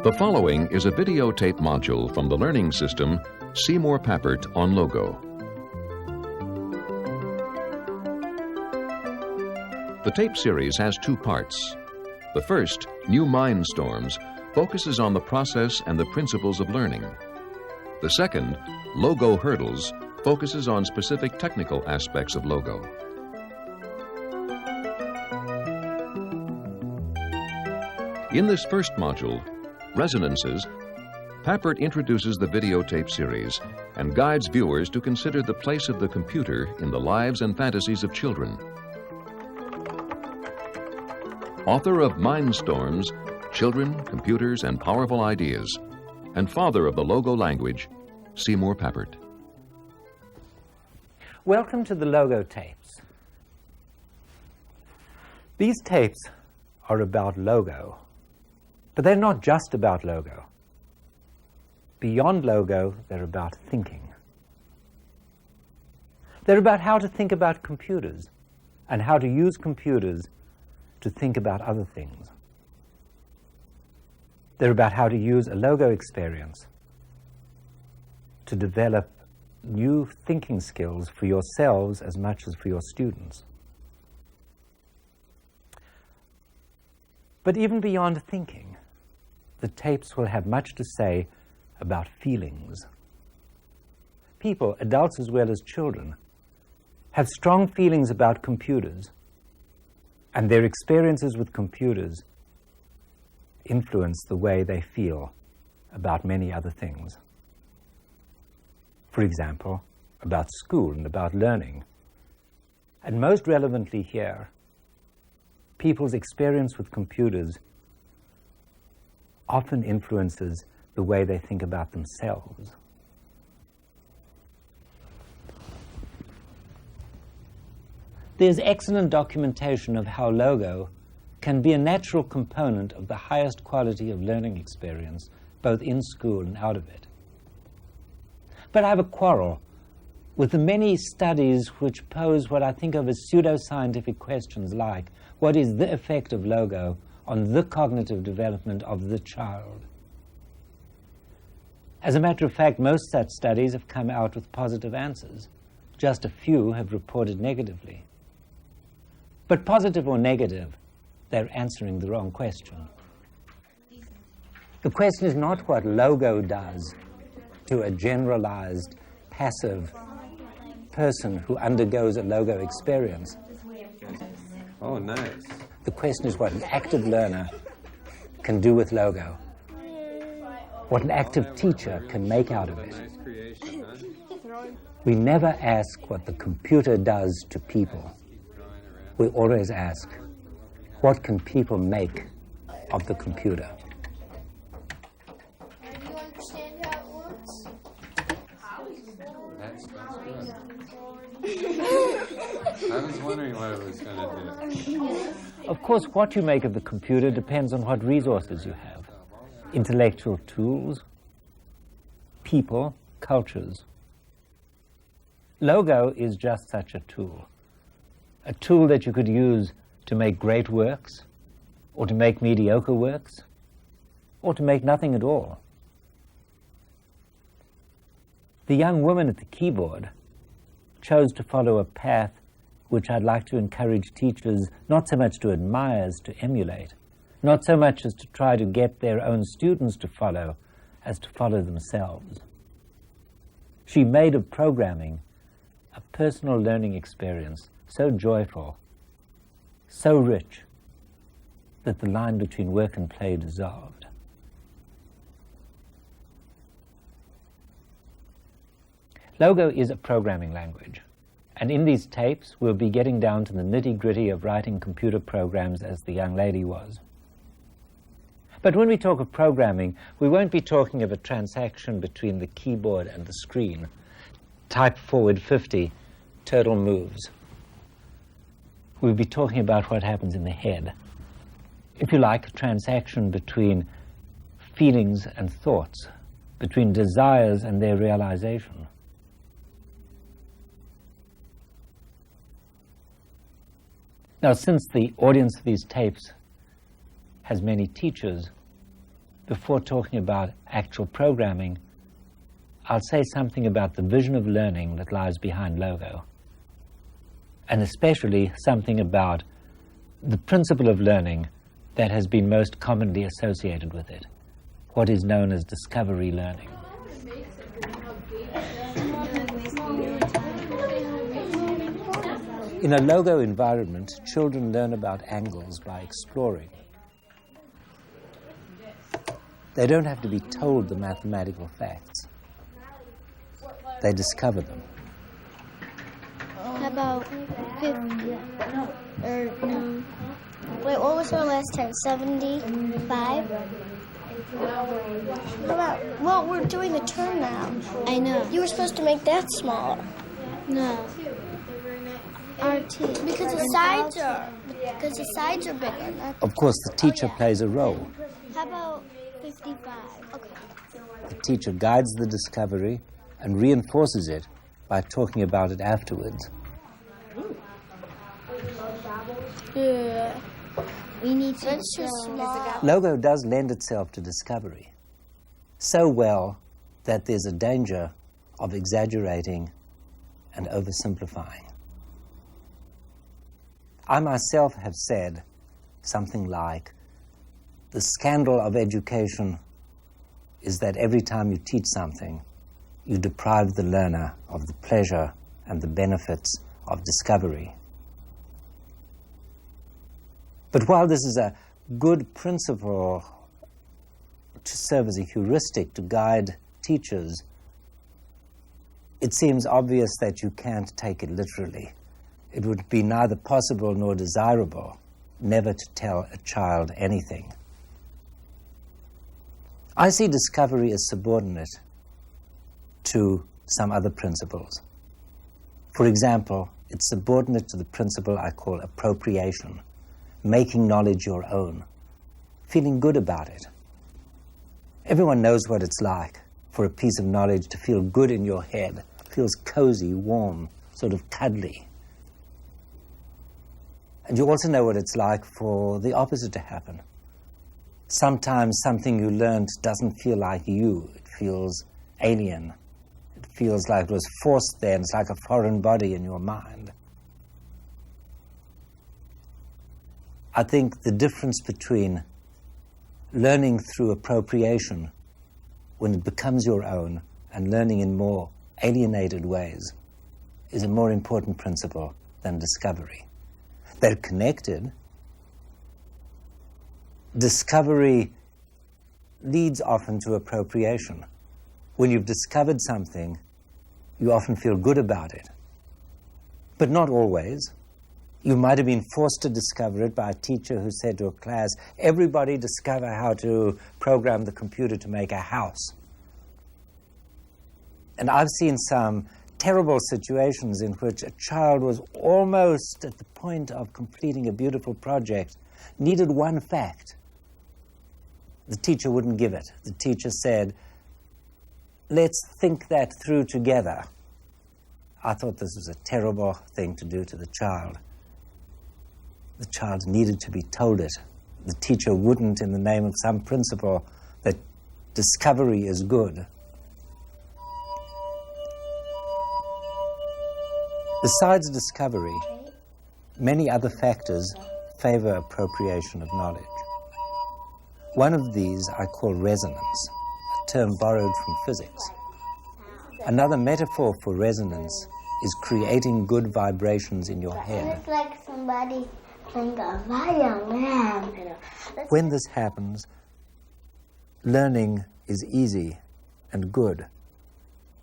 The following is a videotape module from the learning system Seymour Papert on Logo. The tape series has two parts. The first, New Mindstorms, focuses on the process and the principles of learning. The second, Logo Hurdles, focuses on specific technical aspects of Logo. In this first module, Resonances, Papert introduces the videotape series and guides viewers to consider the place of the computer in the lives and fantasies of children. Author of Mindstorms, Children, Computers, and Powerful Ideas, and father of the Logo language, Seymour Papert. Welcome to the Logo tapes. These tapes are about Logo, but they're not just about Logo. Beyond Logo, they're about thinking. They're about how to think about computers and how to use computers to think about other things. They're about how to use a Logo experience to develop new thinking skills for yourselves as much as for your students. But even beyond thinking, the tapes will have much to say about feelings. People, adults as well as children, have strong feelings about computers, and their experiences with computers influence the way they feel about many other things. For example, about school and about learning. And most relevantly here, people's experience with computers often influences the way they think about themselves. There's excellent documentation of how Logo can be a natural component of the highest quality of learning experience, both in school and out of it. But I have a quarrel with the many studies which pose what I think of as pseudoscientific questions like, what is the effect of Logo on the cognitive development of the child? As a matter of fact, most such studies have come out with positive answers. Just a few have reported negatively. But positive or negative, they're answering the wrong question. The question is not what Logo does to a generalized, passive person who undergoes a Logo experience. Oh, nice. The question is what an active learner can do with Logo, what an active teacher can make out of it. Nice creation, huh? We never ask what the computer does to people. We always ask, what can people make of the computer? Do you understand how it works? That's good. I was wondering what it was going to do. Of course, what you make of the computer depends on what resources you have. Intellectual tools, people, cultures. Logo is just such a tool that you could use to make great works, or to make mediocre works, or to make nothing at all. The young woman at the keyboard chose to follow a path which I'd like to encourage teachers not so much to admire as to emulate, not so much as to try to get their own students to follow as to follow themselves. She made of programming a personal learning experience so joyful, so rich, that the line between work and play dissolved. Logo is a programming language, and in these tapes we'll be getting down to the nitty-gritty of writing computer programs as the young lady was. But when we talk of programming, we won't be talking of a transaction between the keyboard and the screen. Type forward 50, turtle moves. We'll be talking about what happens in the head. If you like, a transaction between feelings and thoughts, between desires and their realization. Now, since the audience of these tapes has many teachers, before talking about actual programming, I'll say something about the vision of learning that lies behind Logo, and especially something about the principle of learning that has been most commonly associated with it, what is known as discovery learning. In a Logo environment, children learn about angles by exploring. They don't have to be told the mathematical facts. They discover them. How about 50? Or no. Wait, what was our last time? 75? How about, well, we're doing a turn now. I know. You were supposed to make that smaller. No. RT. Because the sides are bigger. Of course, the teacher plays a role. How about 55? Okay. The teacher guides the discovery and reinforces it by talking about it afterwards. Yeah. We need to. That's too small. Logo does lend itself to discovery so well that there's a danger of exaggerating and oversimplifying. I myself have said something like, the scandal of education is that every time you teach something, you deprive the learner of the pleasure and the benefits of discovery. But while this is a good principle to serve as a heuristic to guide teachers, it seems obvious that you can't take it literally. It would be neither possible nor desirable never to tell a child anything. I see discovery as subordinate to some other principles. For example, it's subordinate to the principle I call appropriation, making knowledge your own, feeling good about it. Everyone knows what it's like for a piece of knowledge to feel good in your head, feels cozy, warm, sort of cuddly. And you also know what it's like for the opposite to happen. Sometimes something you learned doesn't feel like you. It feels alien. It feels like it was forced there, and it's like a foreign body in your mind. I think the difference between learning through appropriation, when it becomes your own, and learning in more alienated ways, is a more important principle than discovery. They're connected. Discovery leads often to appropriation. When you've discovered something, you often feel good about it. But not always. You might have been forced to discover it by a teacher who said to a class, everybody discover how to program the computer to make a house. And I've seen some terrible situations in which a child was almost at the point of completing a beautiful project, needed one fact. The teacher wouldn't give it. The teacher said, let's think that through together. I thought this was a terrible thing to do to the child. The child needed to be told it. The teacher wouldn't, in the name of some principle that discovery is good. Besides discovery, many other factors favor appropriation of knowledge. One of these I call resonance, a term borrowed from physics. Another metaphor for resonance is creating good vibrations in your head. It's like somebody playing a violin. When this happens, learning is easy and good.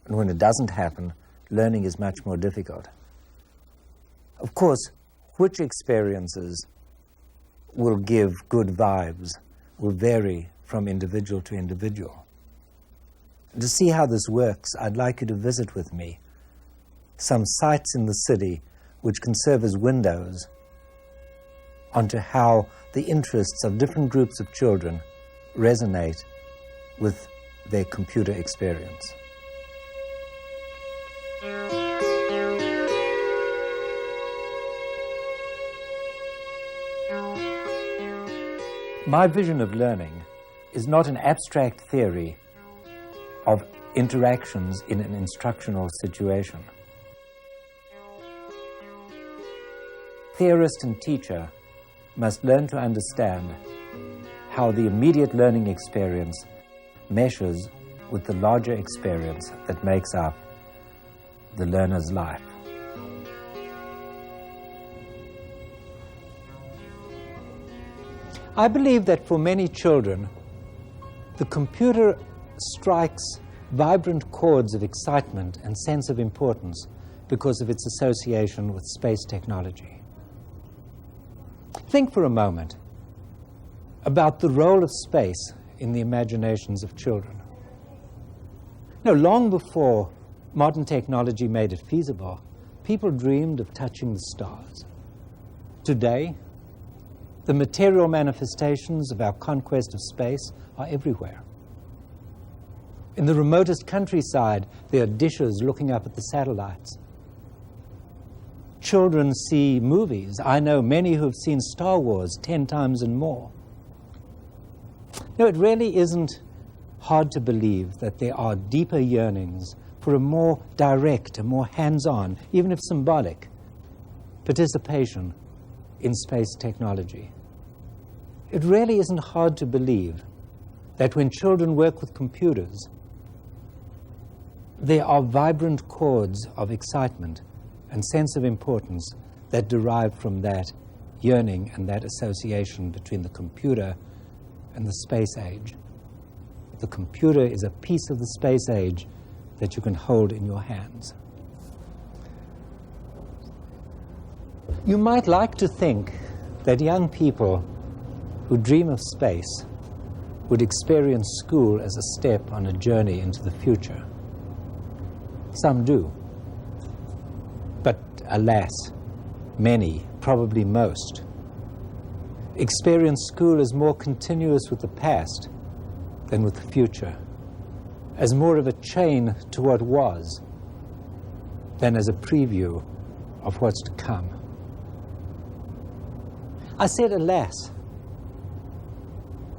And when it doesn't happen, learning is much more difficult. Of course, which experiences will give good vibes will vary from individual to individual. To see how this works, I'd like you to visit with me some sites in the city which can serve as windows onto how the interests of different groups of children resonate with their computer experience. My vision of learning is not an abstract theory of interactions in an instructional situation. Theorist and teacher must learn to understand how the immediate learning experience meshes with the larger experience that makes up the learner's life. I believe that for many children, the computer strikes vibrant chords of excitement and sense of importance because of its association with space technology. Think for a moment about the role of space in the imaginations of children. Now, long before modern technology made it feasible, people dreamed of touching the stars. Today, the material manifestations of our conquest of space are everywhere. In the remotest countryside, there are dishes looking up at the satellites. Children see movies. I know many who have seen Star Wars 10 times and more. No, it really isn't hard to believe that there are deeper yearnings for a more direct, a more hands-on, even if symbolic, participation in space technology. It really isn't hard to believe that when children work with computers, there are vibrant chords of excitement and sense of importance that derive from that yearning and that association between the computer and the space age. The computer is a piece of the space age that you can hold in your hands. You might like to think that young people who dream of space would experience school as a step on a journey into the future. Some do. But alas, many, probably most, experience school as more continuous with the past than with the future, as more of a chain to what was than as a preview of what's to come. I said alas,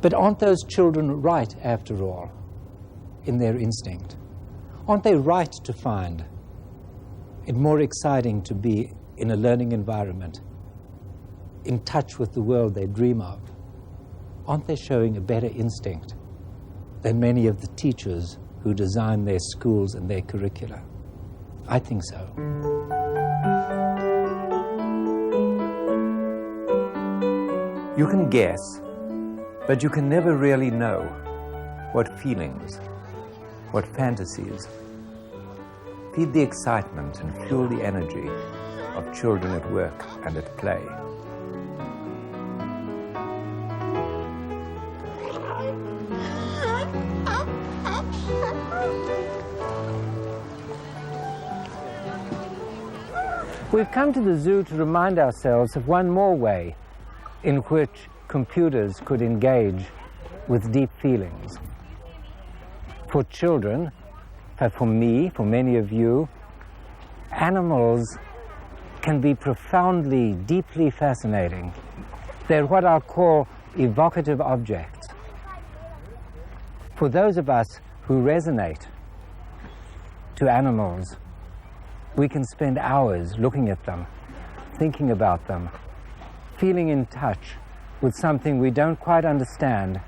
but aren't those children right, after all, in their instinct? Aren't they right to find it more exciting to be in a learning environment, in touch with the world they dream of? Aren't they showing a better instinct than many of the teachers who design their schools and their curricula? I think so. You can guess, but you can never really know what feelings, what fantasies feed the excitement and fuel the energy of children at work and at play. We've come to the zoo to remind ourselves of one more way in which computers could engage with deep feelings. For children, for me, for many of you, animals can be profoundly, deeply fascinating. They're what I'll call evocative objects. For those of us who resonate to animals, we can spend hours looking at them, thinking about them, feeling in touch with something we don't quite understand,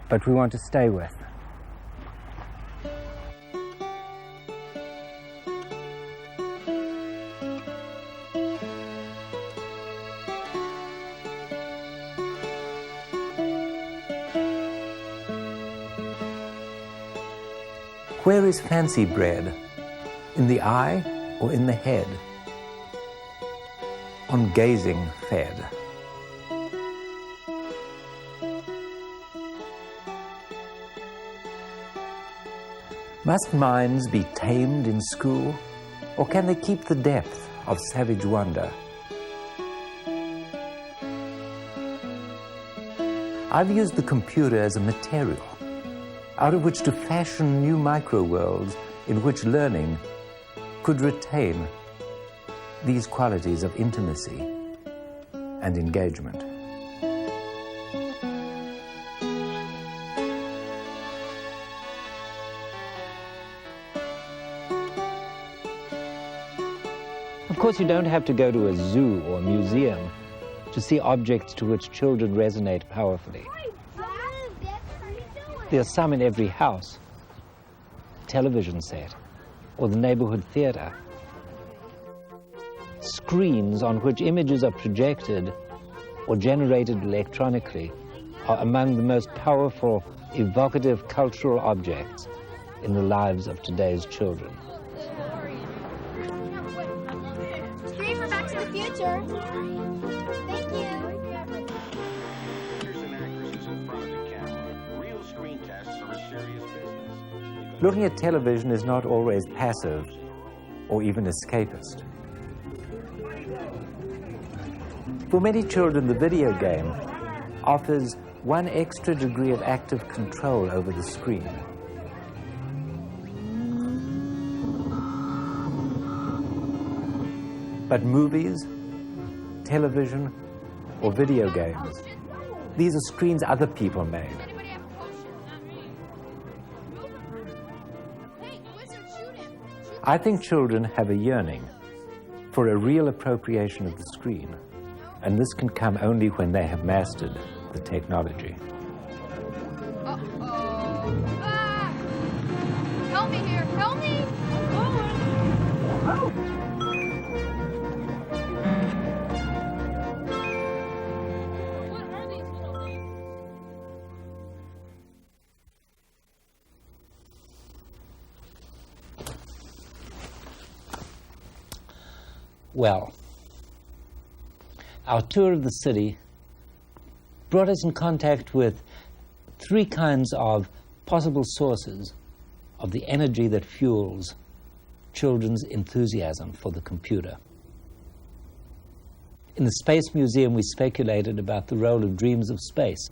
but we want to stay with. Where is fancy bred? In the eye or in the head? On gazing fed. Must minds be tamed in school, or can they keep the depth of savage wonder? I've used the computer as a material out of which to fashion new micro-worlds in which learning could retain these qualities of intimacy and engagement. course, you don't have to go to a zoo or a museum to see objects to which children resonate powerfully. There are some in every house, television set, or the neighborhood theater. Screens on which images are projected or generated electronically are among the most powerful, evocative cultural objects in the lives of today's children. Screen for Back to the Future. Thank you. Here's inaccuracies in front of the camera. Real screen tests are a serious business. Looking at television is not always passive or even escapist. For many children, the video game offers one extra degree of active control over the screen. But movies, television, or video games, these are screens other people made. I think children have a yearning for a real appropriation of the screen, and this can come only when they have mastered the technology. Help me here, help me! What are these little things? Well, our tour of the city brought us in contact with three kinds of possible sources of the energy that fuels children's enthusiasm for the computer. In the Space Museum, we speculated about the role of dreams of space.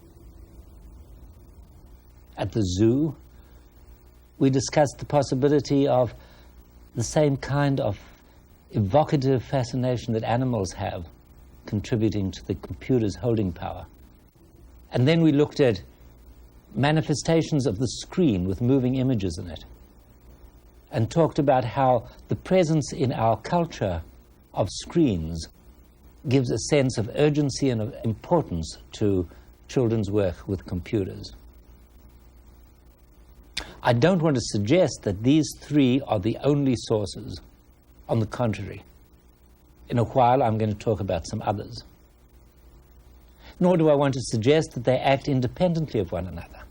At the zoo, we discussed the possibility of the same kind of evocative fascination that animals have, contributing to the computer's holding power. And then we looked at manifestations of the screen with moving images in it, and talked about how the presence in our culture of screens gives a sense of urgency and of importance to children's work with computers. I don't want to suggest that these three are the only sources. On the contrary, in a while I'm going to talk about some others. Nor do I want to suggest that they act independently of one another.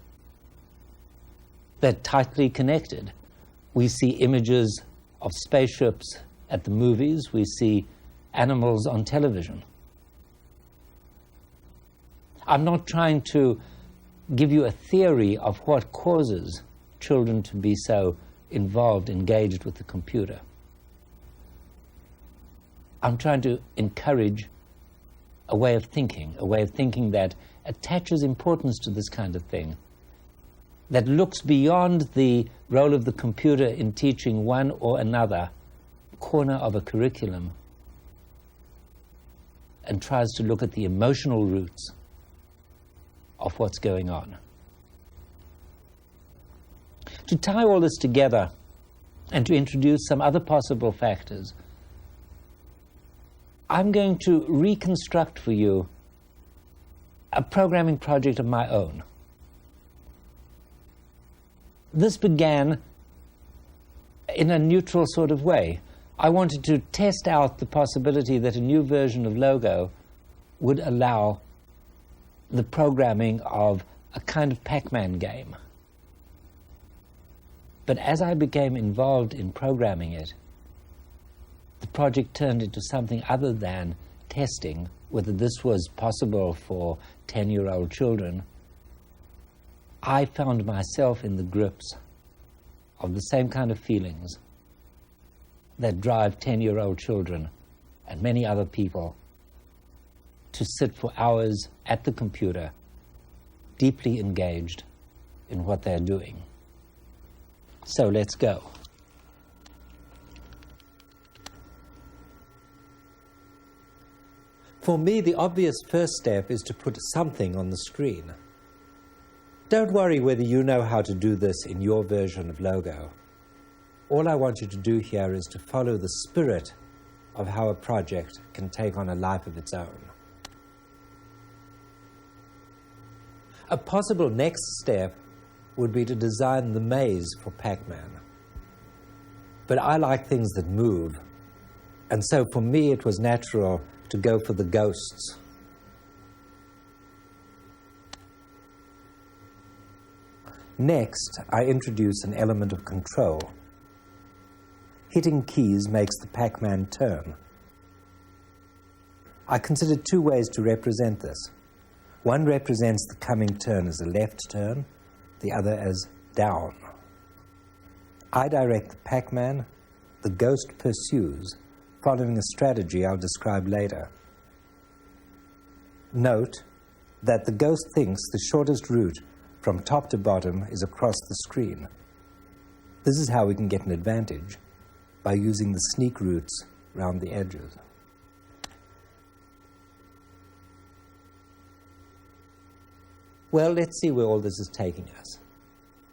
They're tightly connected. We see images of spaceships at the movies. We see animals on television. I'm not trying to give you a theory of what causes children to be so involved, engaged with the computer. I'm trying to encourage a way of thinking that attaches importance to this kind of thing, that looks beyond the role of the computer in teaching one or another corner of a curriculum and tries to look at the emotional roots of what's going on. To tie all this together and to introduce some other possible factors, I'm going to reconstruct for you a programming project of my own. This began in a neutral sort of way. I wanted to test out the possibility that a new version of Logo would allow the programming of a kind of Pac-Man game. But as I became involved in programming it, the project turned into something other than testing whether this was possible for 10-year-old children. I found myself in the grips of the same kind of feelings that drive 10-year-old children and many other people to sit for hours at the computer, deeply engaged in what they're doing. So let's go. For me, the obvious first step is to put something on the screen. Don't worry whether you know how to do this in your version of Logo. All I want you to do here is to follow the spirit of how a project can take on a life of its own. A possible next step would be to design the maze for Pac-Man. But I like things that move, and so for me it was natural to go for the ghosts. Next, I introduce an element of control. Hitting keys makes the Pac-Man turn. I considered two ways to represent this. One represents the coming turn as a left turn, the other as down. I direct the Pac-Man, the ghost pursues, following a strategy I'll describe later. Note that the ghost thinks the shortest route from top to bottom is across the screen. This is how we can get an advantage, by using the sneak routes around the edges. Well, let's see where all this is taking us.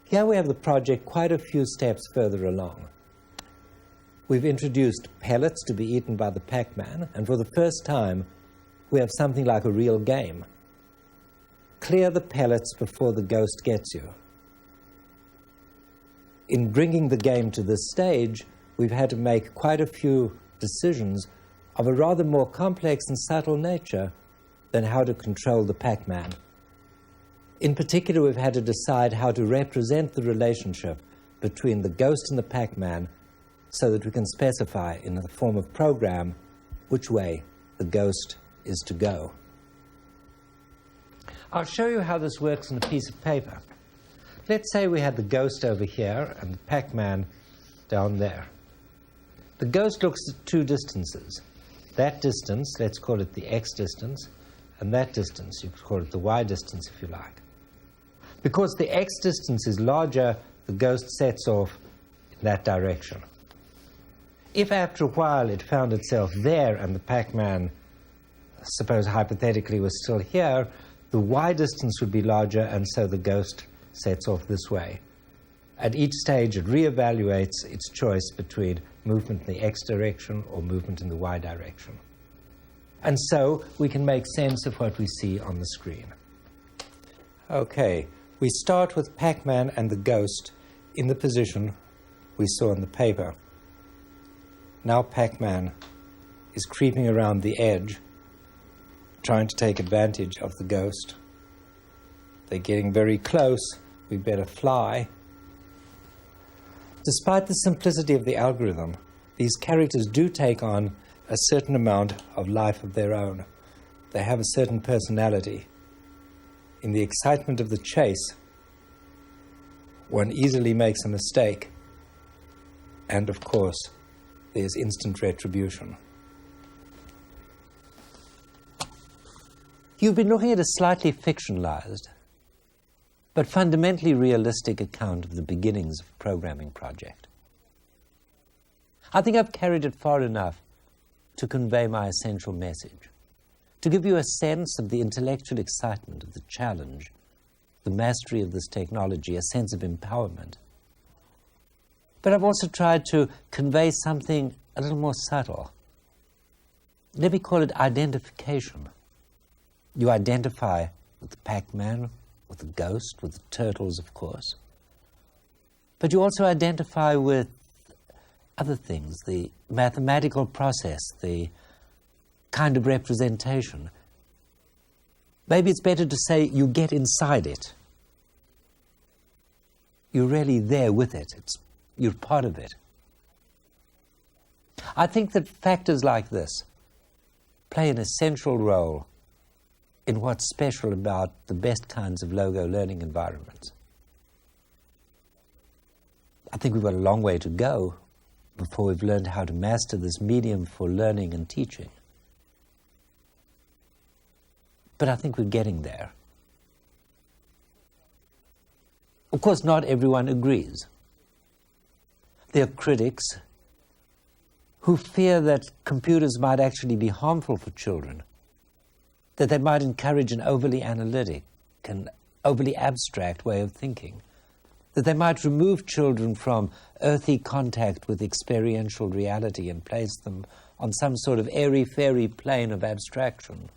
Here we have the project quite a few steps further along. We've introduced pellets to be eaten by the Pac-Man, and for the first time, we have something like a real game. Clear the pellets before the ghost gets you. In bringing the game to this stage, we've had to make quite a few decisions of a rather more complex and subtle nature than how to control the Pac-Man. In particular, we've had to decide how to represent the relationship between the ghost and the Pac-Man so that we can specify in the form of program which way the ghost is to go. I'll show you how this works on a piece of paper. Let's say we had the ghost over here and the Pac-Man down there. The ghost looks at two distances. That distance, let's call it the x distance, and that distance, you could call it the y distance if you like. Because the x distance is larger, the ghost sets off in that direction. If after a while it found itself there and the Pac-Man, suppose hypothetically, was still here, the y distance would be larger, and so the ghost sets off this way. At each stage, it reevaluates its choice between movement in the x direction or movement in the y direction. And so we can make sense of what we see on the screen. Okay, we start with Pac-Man and the ghost in the position we saw on the paper. Now Pac-Man is creeping around the edge, trying to take advantage of the ghost. They're getting very close. We better fly. Despite the simplicity of the algorithm, these characters do take on a certain amount of life of their own. They have a certain personality. In the excitement of the chase, one easily makes a mistake. And of course, there's instant retribution. You've been looking at a slightly fictionalized, but fundamentally realistic account of the beginnings of a programming project. I think I've carried it far enough to convey my essential message, to give you a sense of the intellectual excitement of the challenge, the mastery of this technology, a sense of empowerment. But I've also tried to convey something a little more subtle. Let me call it identification. You identify with the Pac-Man, with the ghost, with the turtles, of course. But you also identify with other things, the mathematical process, the kind of representation. Maybe it's better to say you get inside it. You're really there with it. You're part of it. I think that factors like this play an essential role in what's special about the best kinds of logo learning environments. I think we've got a long way to go before we've learned how to master this medium for learning and teaching. But I think we're getting there. Of course, not everyone agrees. There are critics who fear that computers might actually be harmful for children, that they might encourage an overly analytic and overly abstract way of thinking, that they might remove children from earthy contact with experiential reality and place them on some sort of airy-fairy plane of abstraction.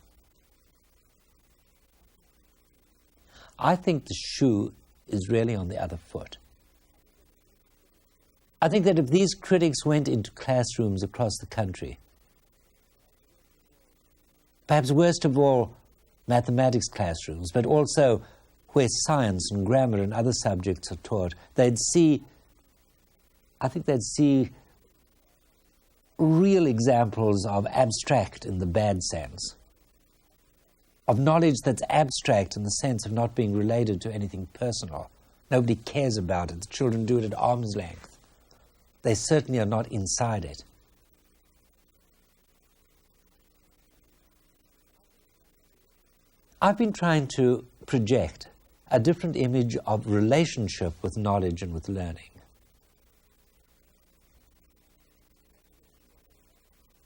I think the shoe is really on the other foot. I think that if these critics went into classrooms across the country, perhaps worst of all, mathematics classrooms, but also where science and grammar and other subjects are taught, I think they'd see real examples of abstract in the bad sense, of knowledge that's abstract in the sense of not being related to anything personal. Nobody cares about it. The children do it at arm's length. They certainly are not inside it. I've been trying to project a different image of relationship with knowledge and with learning.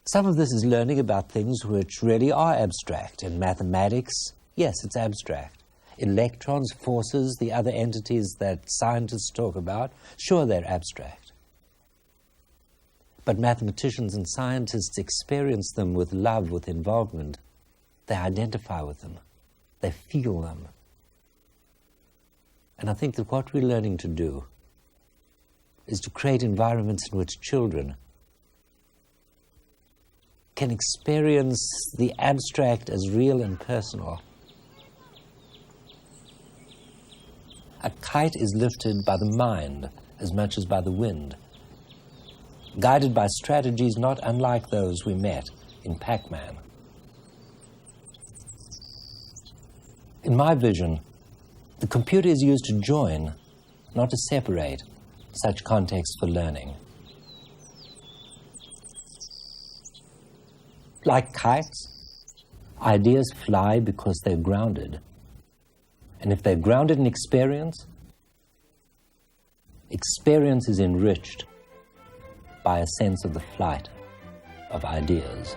Some of this is learning about things which really are abstract. In mathematics, yes, it's abstract. Electrons, forces, the other entities that scientists talk about, sure, they're abstract. But mathematicians and scientists experience them with love, with involvement. They identify with them. They feel them. And I think that what we're learning to do is to create environments in which children can experience the abstract as real and personal. A kite is lifted by the mind as much as by the wind, guided by strategies not unlike those we met in Pac-Man. In my vision, the computer is used to join, not to separate, such contexts for learning. Like kites, ideas fly because they're grounded. And if they're grounded in experience, experience is enriched by a sense of the flight of ideas.